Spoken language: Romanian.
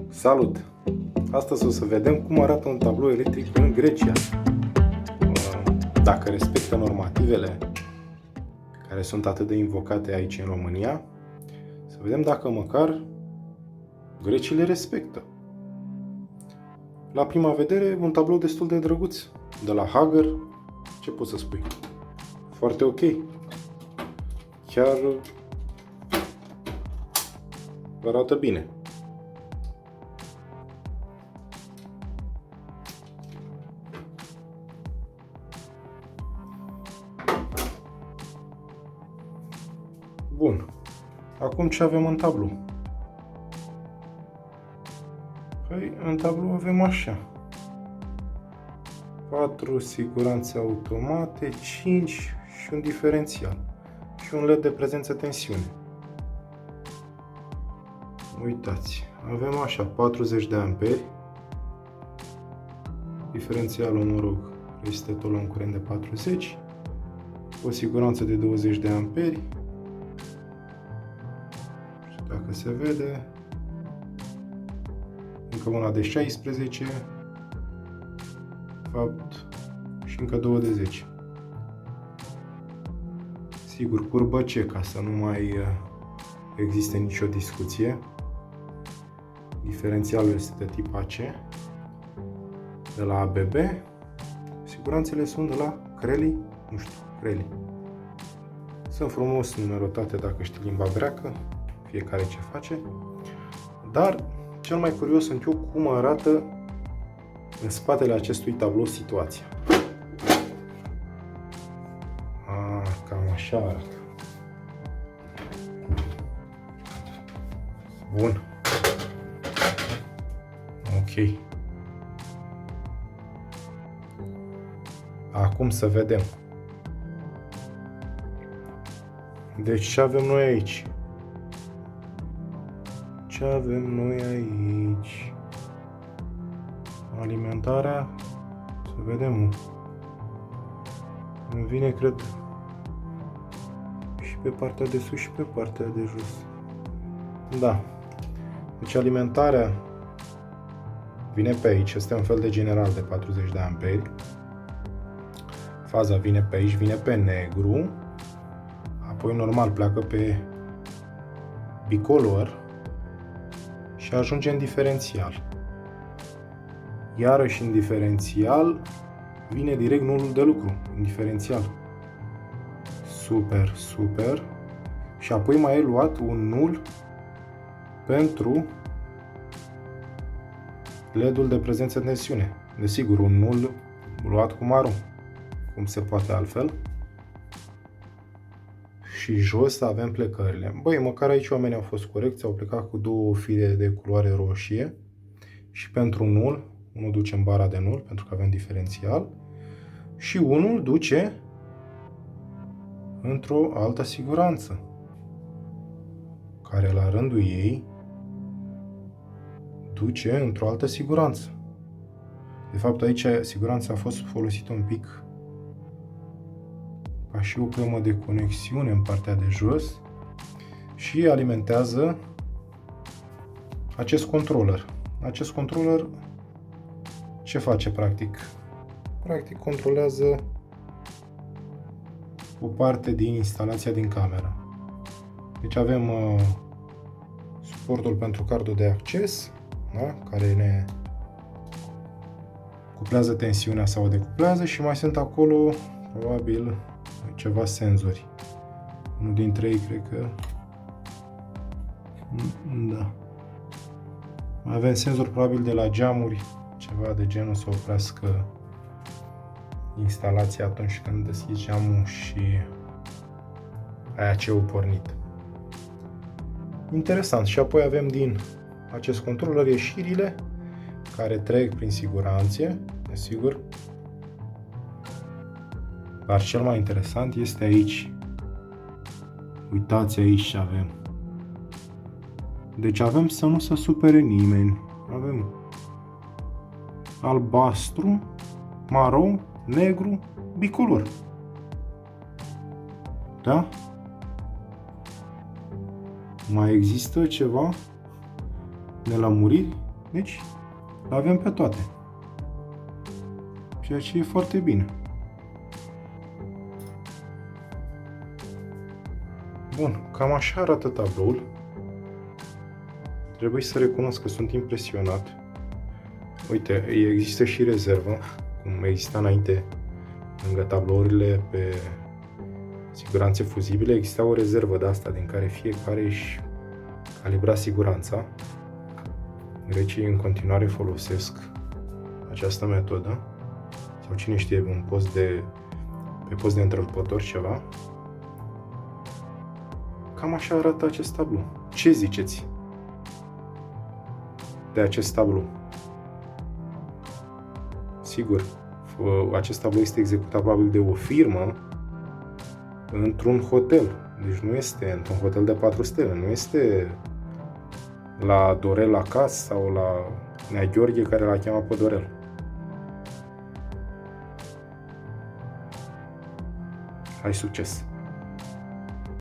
Salut! Astăzi o să vedem cum arată un tablou electric în Grecia. Dacă respectă normativele care sunt atât de invocate aici în România, să vedem dacă măcar grecii le respectă. La prima vedere, un tablou destul de drăguț. De la Hager, ce pot să spui? Foarte ok. Chiar arată bine. Bun. Acum ce avem în tablou? Păi, în tablou avem așa. 4 siguranțe automate, 5 și un diferențial. Și un LED de prezență-tensiune. Uitați, avem așa 40 de amperi. Diferențialul, mă rog, este tot la un curent de 40. O siguranță de 20 de amperi. Și dacă se vede, încă una de 16. De fapt, și încă două de 10. Sigur, curbă C, ca să nu mai existe nicio discuție. Diferențialul este de tip AC, de la ABB. Siguranțele sunt de la Creli, nu știu, Creli. Sunt frumos numerotate dacă știi limba greacă, fiecare ce face. Dar cel mai curios sunt eu cum arată în spatele acestui tablou situația. Cam așa arată. Bun. Ok. Acum să vedem. Deci ce avem noi aici? Ce avem noi aici? Alimentarea. Să vedem. Îmi vine, cred, și pe partea de sus și pe partea de jos. Da. Deci alimentarea vine pe aici. Este un fel de general de 40 de amperi. Faza vine pe aici, vine pe negru. Apoi normal pleacă pe bicolor și ajunge în diferențial. Iarăși în diferențial vine direct nulul de lucru, în diferențial. Super, super. Și apoi mai e luat un nul pentru LED-ul de prezență-tensiune. Desigur, un nul luat cu maro, cum se poate altfel. Și jos avem plecările. Băi, măcar aici oamenii au fost corecți, au plecat cu două fire de culoare roșie. Și pentru nul, unul duce în bara de nul, pentru că avem diferențial. Și unul duce într-o altă siguranță, care la rândul ei duce într-o altă siguranță. De fapt, aici siguranța a fost folosită un pic ca și o clemă de conexiune în partea de jos și alimentează acest controller. Acest controller ce face practic? Practic controlează o parte din instalația din cameră. Deci avem suportul pentru cardul de acces, da? Care ne cuplează tensiunea sau decuplează și mai sunt acolo probabil ceva senzori. Unul dintre ei cred că da. Avem senzor probabil de la geamuri, ceva de genul să oprească instalația atunci când deschizi geamul și ai AC-ul pornit. Interesant. Și apoi avem din acest controller ieșirile care trec prin siguranțe, desigur. Dar cel mai interesant este aici. Uitați aici ce avem. Deci avem să nu se supere nimeni. Avem albastru, maro, negru, bicolor. Da? Mai există ceva nelămuriri? Deci, le avem pe toate. Ceea ce e foarte bine. Bun, cam așa arată tabloul. Trebuie să recunosc că sunt impresionat. Uite, există și rezervă, cum exista înainte, lângă tablourile pe siguranțe fuzibile, exista o rezervă de asta, din care fiecare își calibra siguranța. Grecii în continuare folosesc această metodă, sau cine știe, pe post de întrerupător ceva. Cam așa arată acest tablou. Ce ziceți de acest tablou? Sigur, acest tablou este executat probabil de o firmă într-un hotel. Deci nu este într-un hotel de 4 stele, nu este la Dorel acasă sau la Nea Gheorghe care l-a chemat pe Dorel. Hai succes!